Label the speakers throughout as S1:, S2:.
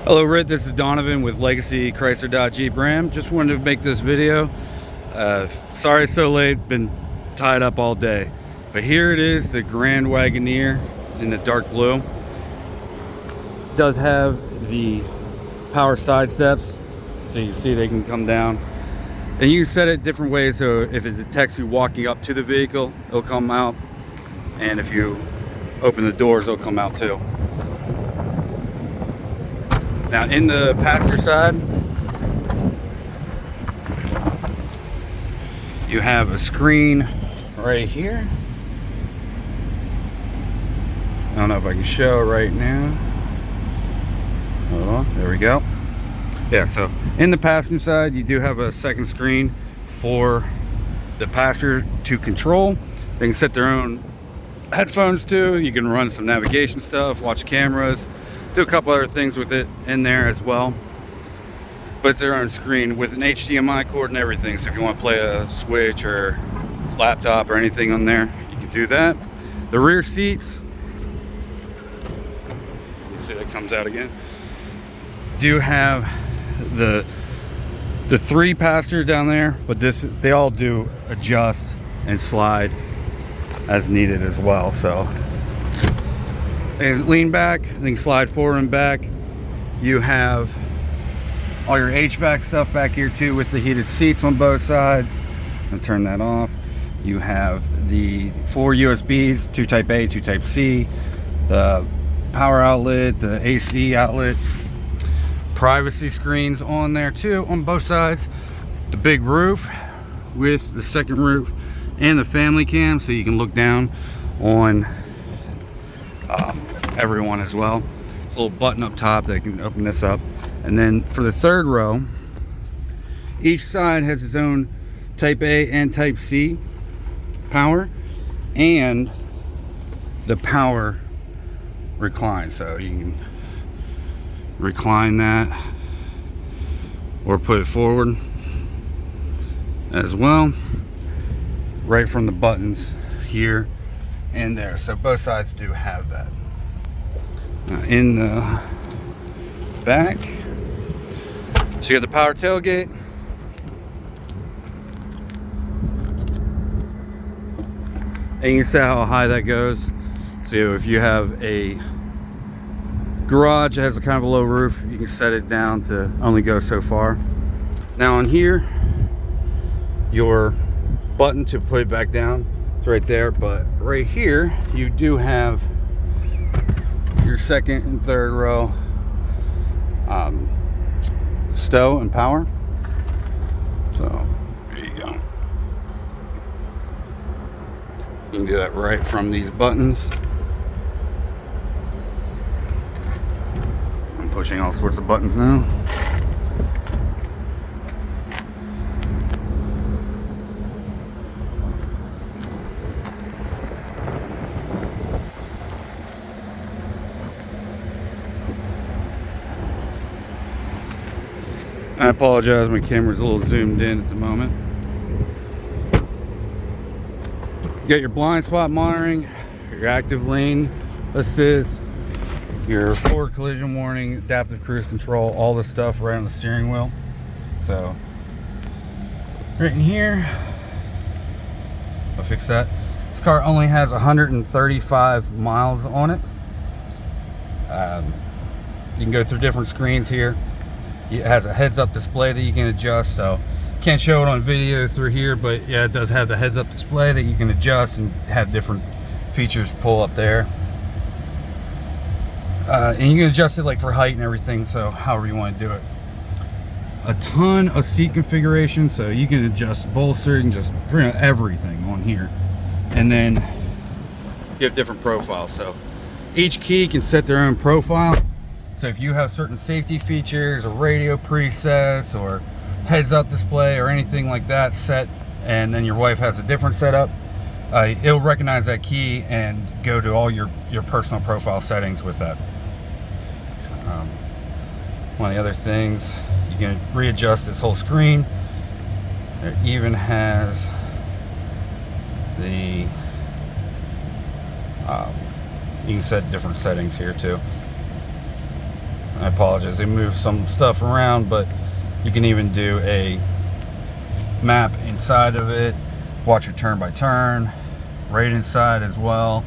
S1: Hello Rit, this is Donovan with Legacy Chrysler Dodge Jeep Ram. Just wanted to make this video. Sorry it's so late, been tied up all day. But here it is, the Grand Wagoneer in the dark blue. It does have the power side steps, so you see they can come down. And you can set it different ways, so if it detects you walking up to the vehicle, it'll come out. And if you open the doors, it'll come out too. Now in the passenger side, you have a screen right here. I don't know if I can show right now. Hold on, there we go. Yeah, so in the passenger side, you do have a second screen for the passenger to control. They can set their own headphones too. You can run some navigation stuff, watch cameras, do a couple other things with it in there as well. But it's their own screen with an HDMI cord and everything. So if you want to play a Switch or laptop or anything on there, you can do that. The rear seats, you see that comes out again, do have the 3 passenger down there, but they all do adjust and slide as needed as well. So and lean back, then slide forward and back. You have all your HVAC stuff back here too, with the heated seats on both sides. I'll turn that off. You have the 4 USBs, 2 type A, 2 type C, the power outlet, the AC outlet, privacy screens on there too on both sides. The big roof with the second roof and the family cam, so you can look down on everyone as well. There's a little button up top that can open this up. And then for the third row, each side has its own type A and type C power, and the power recline, so you can recline that or put it forward as well, right from the buttons here and there. So both sides do have that. In the back, so you got the power tailgate, and you can see how high that goes. So if you have a garage that has a kind of a low roof, you can set it down to only go so far. Now on here, your button to put it back down is right there, but right here you do have your second and third row stow and power. So there you go. You can do that right from these buttons. I'm pushing all sorts of buttons now. I apologize, my camera's a little zoomed in at the moment. You got your blind spot monitoring, your active lane assist, your forward collision warning, adaptive cruise control, all this stuff right on the steering wheel. So right in here, I'll fix that. This car only has 135 miles on it. You can go through different screens here. It has a heads-up display that you can adjust, so can't show it on video through here, but yeah, it does have the heads-up display that you can adjust and have different features pull up there. And you can adjust it like for height and everything, so however you want to do it. A ton of seat configuration, so you can adjust bolster and just pretty much everything on here. And then you have different profiles, so each key can set their own profile. So if you have certain safety features or radio presets or heads-up display or anything like that set, and then your wife has a different setup, it'll recognize that key and go to all your personal profile settings with that. One of the other things, you can readjust this whole screen. It even has the you can set different settings here too. I apologize, they moved some stuff around, but you can even do a map inside of it, watch your turn by turn, right inside as well,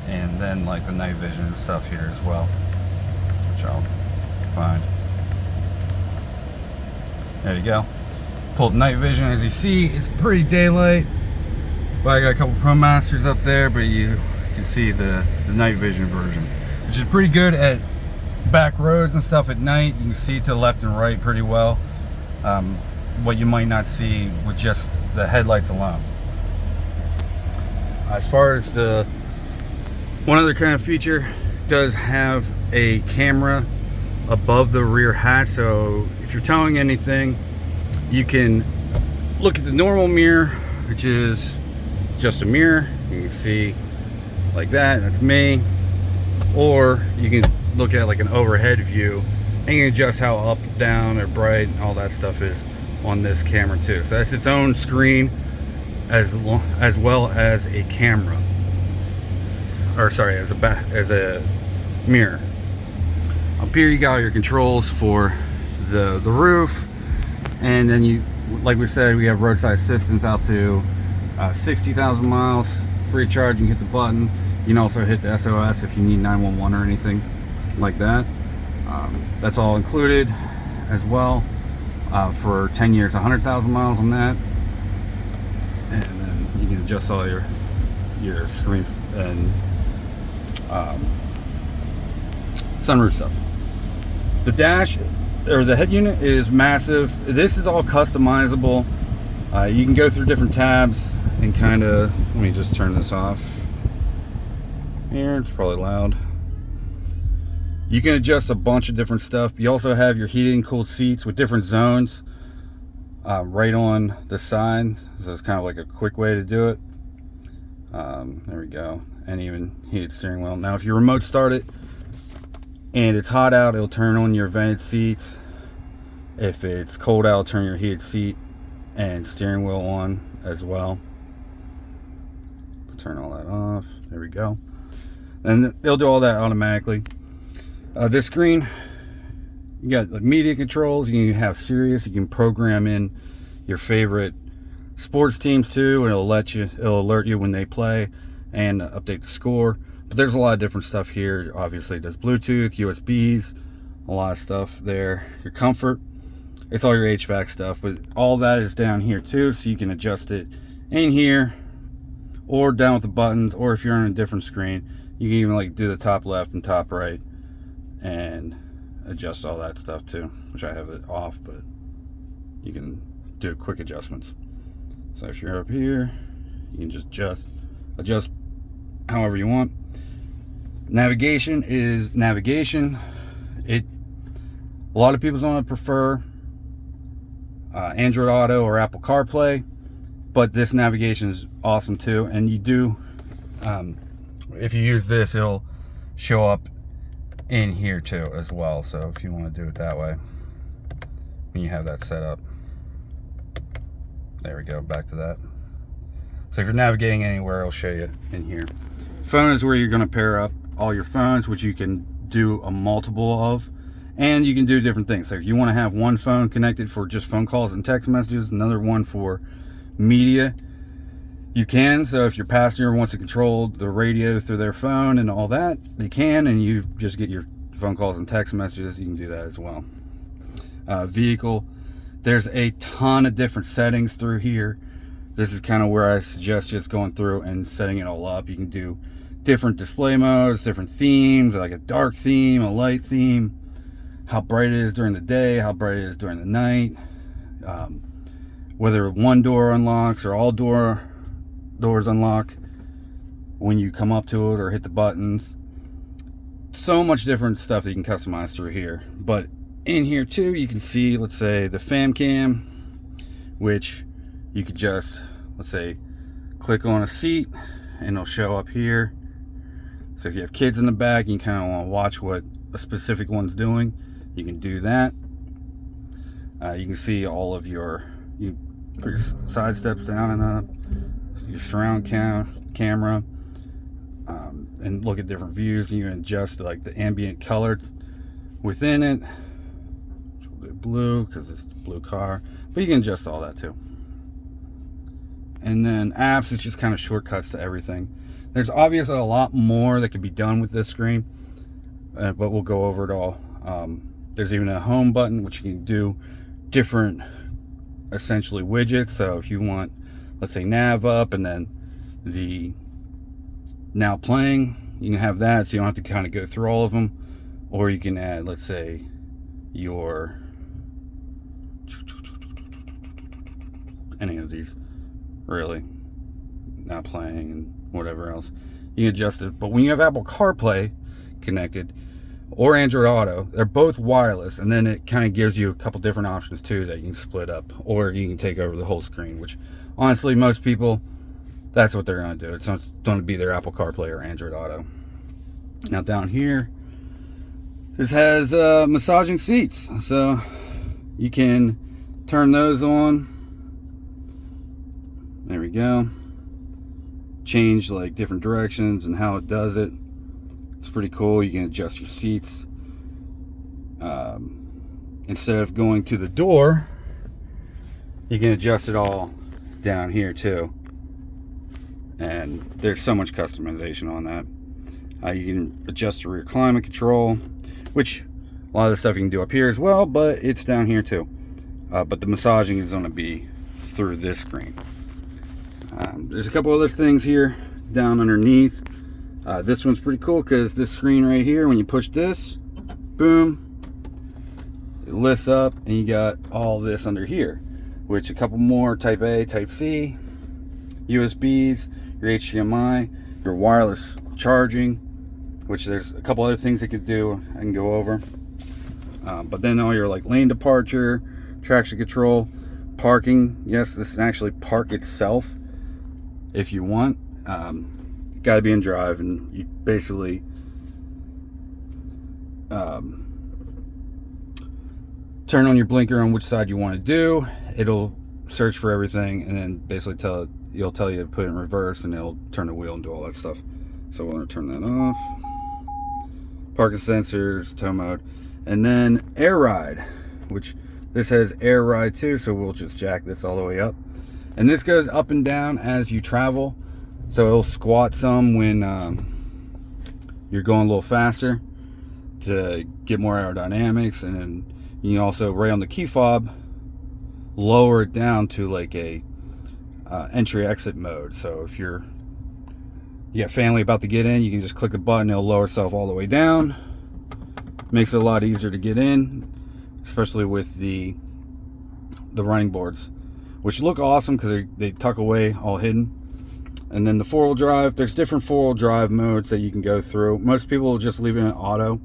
S1: and then like the night vision and stuff here as well, which I'll find. There you go. Pulled night vision. As you see, it's pretty daylight, but I got a couple Pro Masters up there, but you can see the night vision version, which is pretty good at back roads and stuff at night. You can see to the left and right pretty well, what you might not see with just the headlights alone. As far as the one other kind of feature, does have a camera above the rear hatch, so if you're towing anything, you can look at the normal mirror, which is just a mirror. You can see like that's me, or you can look at like an overhead view and you can adjust how up, down, or bright and all that stuff is on this camera too. So that's its own screen as well as a camera, or sorry, as a mirror. Up here you got all your controls for the roof, and then you, like we said, we have roadside assistance out to 60,000 miles, free charge. You can hit the button. You can also hit the SOS if you need 911 or anything like that. That's all included as well, for 10 years, 100,000 miles on that. And then you can adjust all your screens and sunroof stuff. The dash, or the head unit, is massive. This is all customizable. You can go through different tabs and kind of, let me just turn this off here, it's probably loud. You can adjust a bunch of different stuff. You also have your heated and cooled seats with different zones right on the side. This is kind of like a quick way to do it. There we go. And even heated steering wheel. Now if you remote start it and it's hot out, it'll turn on your vented seats. If it's cold out, it'll turn your heated seat and steering wheel on as well. Let's turn all that off. There we go. And they'll do all that automatically. This screen, you got like media controls. You can have Sirius. You can program in your favorite sports teams too, and it'll alert you when they play and update the score. But there's a lot of different stuff here. Obviously, it does Bluetooth, USBs, a lot of stuff there. Your comfort, it's all your HVAC stuff, but all that is down here too, so you can adjust it in here or down with the buttons, or if you're on a different screen, you can even like do the top left and top right and adjust all that stuff too, which I have it off, but you can do quick adjustments. So if you're up here, you can just adjust however you want. Navigation is navigation. A lot of people don't prefer Android Auto or Apple CarPlay, but this navigation is awesome too. And you do, if you use this, it'll show up in here too as well. So if you want to do it that way, when you have that set up, there we go, back to that. So if you're navigating anywhere, it'll show you in here. Phone is where you're going to pair up all your phones, which you can do a multiple of, and you can do different things. So if you want to have one phone connected for just phone calls and text messages, another one for media, you can. So if your passenger wants to control the radio through their phone and all that, they can, and you just get your phone calls and text messages, you can do that as well. Vehicle, there's a ton of different settings through here. This is kind of where I suggest just going through and setting it all up. You can do different display modes, different themes, like a dark theme, a light theme, how bright it is during the day, how bright it is during the night, whether one door unlocks or all doors unlock when you come up to it or hit the buttons. So much different stuff that you can customize through here. But in here too, you can see, let's say, the fam cam, which you could just, let's say, click on a seat and it'll show up here. So if you have kids in the back, you kind of want to watch what a specific one's doing, you can do that. You can see all of your side steps down and up, your surround camera, and look at different views. You can adjust like the ambient color within it. Blue because it's a blue car, but you can adjust all that too. And then apps is just kind of shortcuts to everything. There's obviously a lot more that can be done with this screen, but we'll go over it all. There's even a home button, which you can do different essentially widgets. So if you want, let's say, nav up and then the now playing, you can have that, so you don't have to kind of go through all of them. Or you can add, let's say, your any of these, really, not playing and whatever else, you can adjust it. But when you have Apple CarPlay connected or Android Auto, they're both wireless, and then it kind of gives you a couple different options too that you can split up, or you can take over the whole screen, which honestly most people, that's what they're going to do. It's not going to be their Apple CarPlay or Android Auto. Now down here, this has massaging seats, so you can turn those on. There we go. Change like different directions and how it does it. It's pretty cool. You can adjust your seats. Instead of going to the door, you can adjust it all down here too. And there's so much customization on that. You can adjust the rear climate control, which a lot of the stuff you can do up here as well, but it's down here too. But the massaging is going to be through this screen. There's a couple other things here down underneath. This one's pretty cool because this screen right here, when you push this, boom, it lifts up and you got all this under here, which a couple more type A, type C, USBs, your HDMI, your wireless charging, which there's a couple other things it could do I can go over. But then all your like lane departure, traction control, parking. Yes, this can actually park itself if you want. Got to be in drive, and you basically turn on your blinker on which side you want to do. It'll search for everything and then basically you'll tell you to put it in reverse, and it'll turn the wheel and do all that stuff. So we're going to turn that off. Parking sensors, tow mode, and then air ride, which this has air ride too, so we'll just jack this all the way up. And this goes up and down as you travel, so it'll squat some when you're going a little faster to get more aerodynamics. And then you can also, right on the key fob, lower it down to like a entry exit mode. So if you got family about to get in, you can just click the button, it'll lower itself all the way down. Makes it a lot easier to get in, especially with the running boards, which look awesome because they tuck away all hidden. And then the four-wheel drive, there's different four-wheel drive modes that you can go through. Most people will just leave it in auto,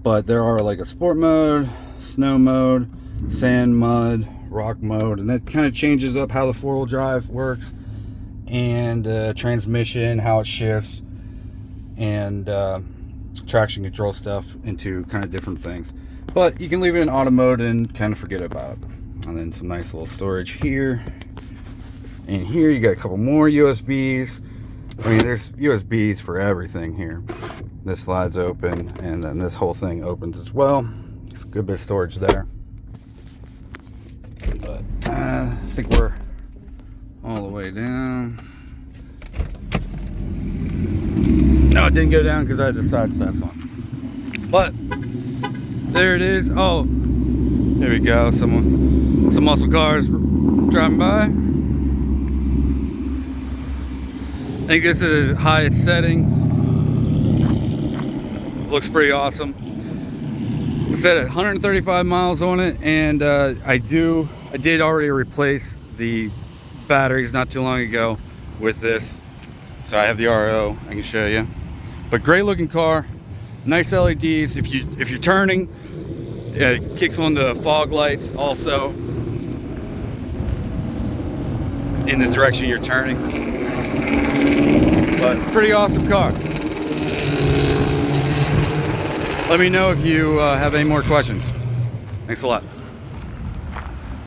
S1: but there are like a sport mode, snow mode, sand, mud, rock mode, and that kind of changes up how the four-wheel drive works, and transmission, how it shifts, and traction control stuff into kind of different things. But you can leave it in auto mode and kind of forget about it. And then some nice little storage here. And here you got a couple more USBs. I mean, there's USBs for everything here. This slides open, and then this whole thing opens as well. It's a good bit of storage there. But I think we're all the way down. No, it didn't go down because I had the side steps on. But there it is. Oh, there we go. Some muscle cars driving by. I think this is highest setting. Looks pretty awesome. It's at 135 miles on it, and I did already replace the batteries not too long ago with this. So I have the RO, I can show you. But great looking car, nice LEDs. If you're turning, it kicks on the fog lights also in the direction you're turning. But pretty awesome car. Let me know if you have any more questions. Thanks a lot.